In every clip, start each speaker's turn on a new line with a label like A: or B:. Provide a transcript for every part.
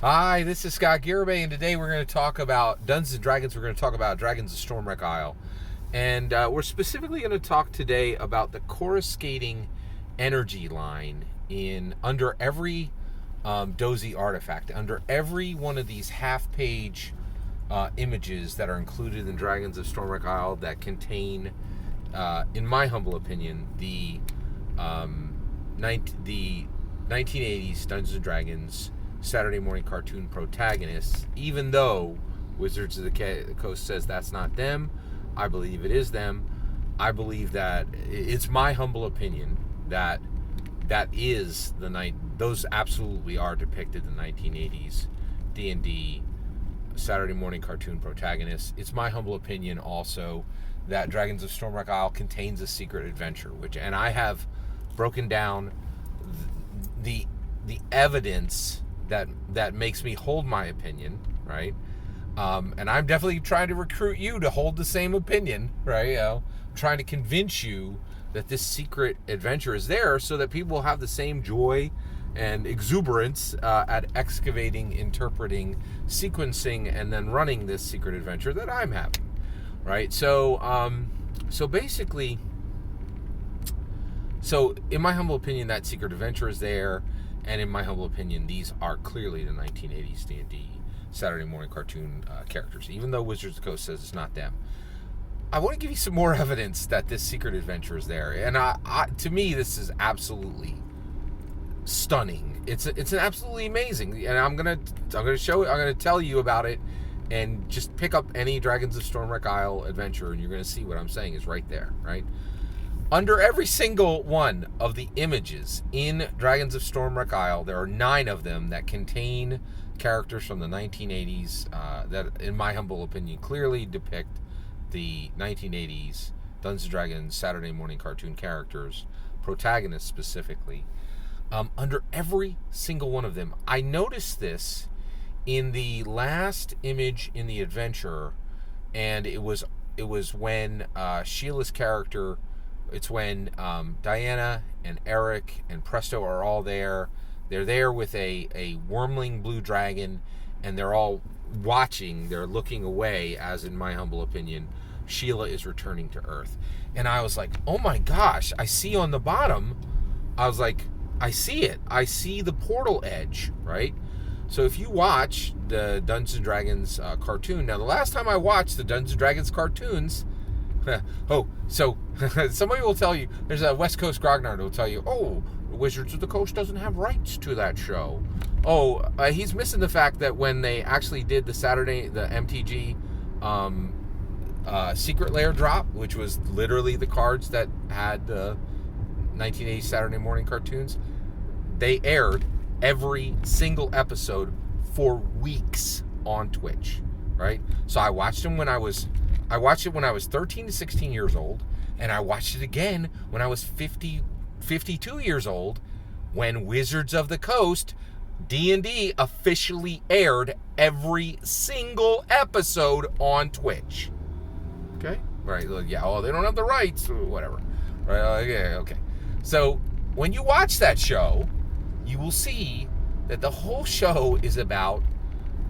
A: Hi, this is Scott Garibay, and today we're going to talk about Dungeons and Dragons. We're going to talk about Dragons of Stormwreck Isle, and we're specifically going to talk today about the Corruscating energy line in under every dozy artifact, under every one of these half-page images that are included in Dragons of Stormwreck Isle that contain, in my humble opinion, the 1980s Dungeons and Dragons Saturday morning cartoon protagonists. Even though Wizards of the Coast says that's not them, I believe it is them. I believe that it's my humble opinion that is the night. Those absolutely are depicted in the 1980s D&D Saturday morning cartoon protagonists. It's my humble opinion also that Dragons of Stormwreck Isle contains a secret adventure, and I have broken down the evidence that makes me hold my opinion, right? And I'm definitely trying to recruit you to hold the same opinion, right? I'm trying to convince you that this secret adventure is there so that people will have the same joy and exuberance at excavating, interpreting, sequencing, and then running this secret adventure that I'm having, right? So basically, in my humble opinion, that secret adventure is there. And in my humble opinion, these are clearly the 1980s D&D Saturday morning cartoon characters, even though Wizards of the Coast says it's not them. I want to give you some more evidence that this secret adventure is there. And to me, this is absolutely stunning. It's an absolutely amazing. And I'm gonna tell you about it, and just pick up any Dragons of Stormwreck Isle adventure, and you're gonna see what I'm saying is right there, right? Under every single one of the images in Dragons of Stormwreck Isle, there are 9 of them that contain characters from the 1980s that, in my humble opinion, clearly depict the 1980s Dungeons & Dragons Saturday morning cartoon characters, protagonists specifically. Under every single one of them, I noticed this in the last image in the adventure, and it was when Sheila's character. It's when Diana and Eric and Presto are all there. They're there with a wormling blue dragon, and they're all watching. They're looking away as, in my humble opinion, Sheila is returning to Earth. And I was like, oh my gosh, I see on the bottom. I was like, I see it. I see the portal edge, right? So if you watch the Dungeons & Dragons cartoon, now the last time I watched the Dungeons & Dragons cartoons, so somebody will tell you, there's a West Coast grognard who will tell you, Wizards of the Coast doesn't have rights to that show. He's missing the fact that when they actually did the MTG Secret Lair drop, which was literally the cards that had the 1980s Saturday morning cartoons, they aired every single episode for weeks on Twitch, right? So I watched it when I was 13 to 16 years old, and I watched it again when I was 52 years old, when Wizards of the Coast D&D officially aired every single episode on Twitch. Okay? Right, yeah, they don't have the rights, or whatever. Right, okay. So, when you watch that show, you will see that the whole show is about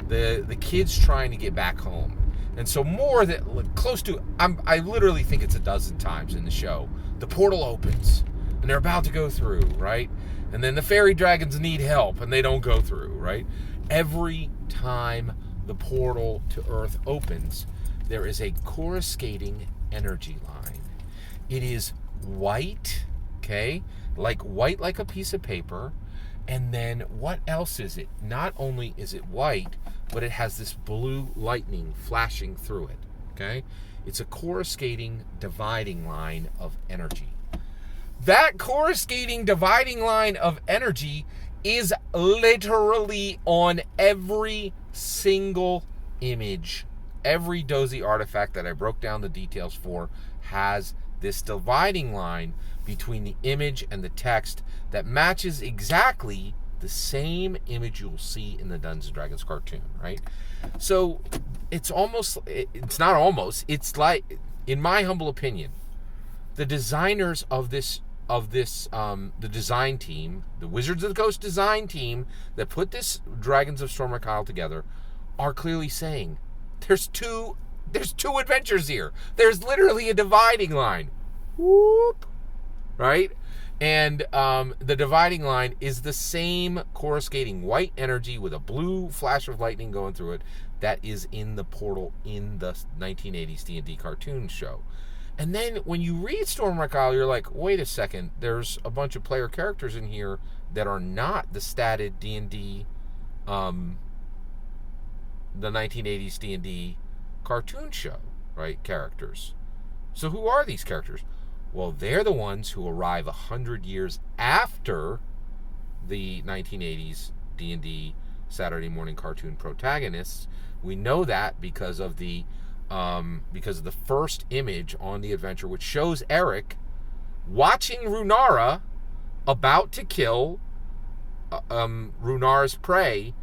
A: the kids trying to get back home. And so I literally think it's a dozen times in the show, the portal opens, and they're about to go through, right? And then the fairy dragons need help, and they don't go through, right? Every time the portal to Earth opens, there is a coruscating energy line. It is white, okay? White like a piece of paper. And then what else is it? Not only is it white, but it has this blue lightning flashing through it, okay? It's a coruscating dividing line of energy. That coruscating dividing line of energy is literally on every single image. Every dozy artifact that I broke down the details for has this dividing line between the image and the text that matches exactly the same image you'll see in the Dungeons & Dragons cartoon, right? So it's like, in my humble opinion, the designers of this of this, the design team, the Wizards of the Coast design team that put this Dragons of Stormwreck Isle together, are clearly saying there's two adventures here. There's literally a dividing line. Whoop, right? And the dividing line is the same coruscating white energy with a blue flash of lightning going through it that is in the portal in the 1980s D&D cartoon show. And then when you read Stormwreck Isle, you're like, wait a second, there's a bunch of player characters in here that are not the statted D&D, the 1980s D&D cartoon show, right, characters. So who are these characters? Well, they're the ones who arrive 100 years after the 1980s D&D Saturday morning cartoon protagonists. We know that because of the first image on the adventure, which shows Eric watching Runara about to kill Runara's prey.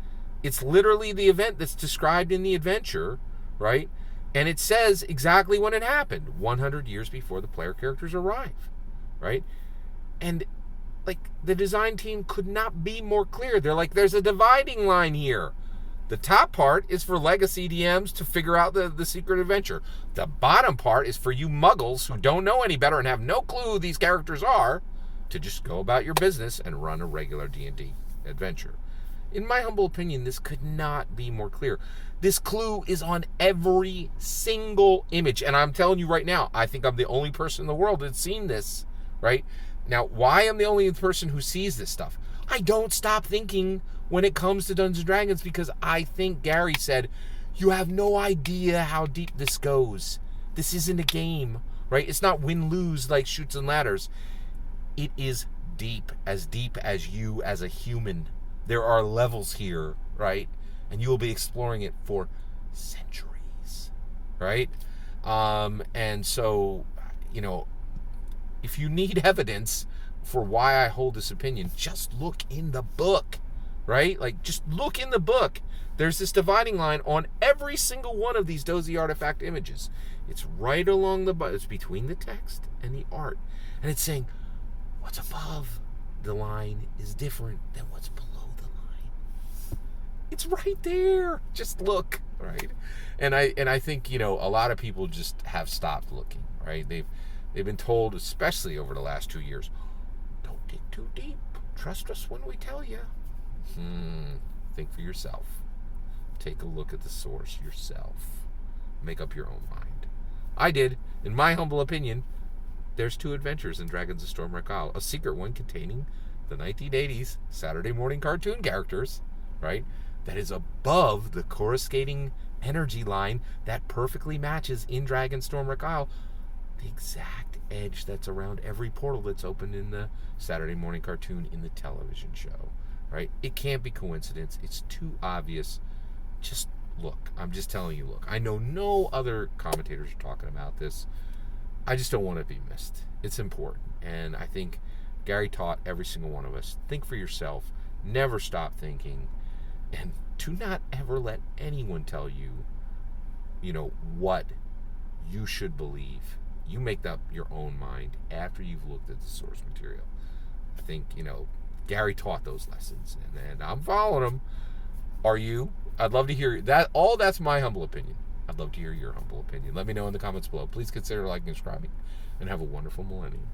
A: It's literally the event that's described in the adventure, right? And it says exactly when it happened, 100 years before the player characters arrive, right? And, like, the design team could not be more clear. They're like, there's a dividing line here. The top part is for legacy DMs to figure out the secret adventure. The bottom part is for you muggles who don't know any better and have no clue who these characters are to just go about your business and run a regular D&D adventure. In my humble opinion, this could not be more clear. This clue is on every single image. And I'm telling you right now, I think I'm the only person in the world that's seen this, right? Now, why I'm the only person who sees this stuff? I don't stop thinking when it comes to Dungeons & Dragons because I think Gary said, you have no idea how deep this goes. This isn't a game, right? It's not win-lose like Chutes and Ladders. It is deep as you as a human. There are levels here, right? And you will be exploring it for centuries, right? And so, you know, if you need evidence for why I hold this opinion, just look in the book, right? Like, just look in the book. There's this dividing line on every single one of these Dozy artifact images. It's right along the it's between the text and the art. And it's saying, what's above the line is different than what's below the line. It's right there. Just look, right? And I think, you know, a lot of people just have stopped looking, right? They've been told, especially over the last 2 years, don't dig too deep. Trust us when we tell you. Think for yourself. Take a look at the source yourself. Make up your own mind. I did. In my humble opinion, there's 2 adventures in Dragons of Stormwreck Isle. A secret one containing the 1980s Saturday morning cartoon characters, right? That is above the coruscating energy line that perfectly matches in Dragon Stormwreck Isle the exact edge that's around every portal that's opened in the Saturday morning cartoon in the television show, right? It can't be coincidence. It's too obvious. Just look. I'm just telling you, look. I know no other commentators are talking about this. I just don't want it to be missed. It's important. And I think Gary taught every single one of us, think for yourself. Never stop thinking. And do not ever let anyone tell you, you know, what you should believe. You make up your own mind after you've looked at the source material. I think, you know, Gary taught those lessons, and I'm following them. Are you? I'd love to hear that. All that's my humble opinion. I'd love to hear your humble opinion. Let me know in the comments below. Please consider liking and subscribing, and have a wonderful millennium.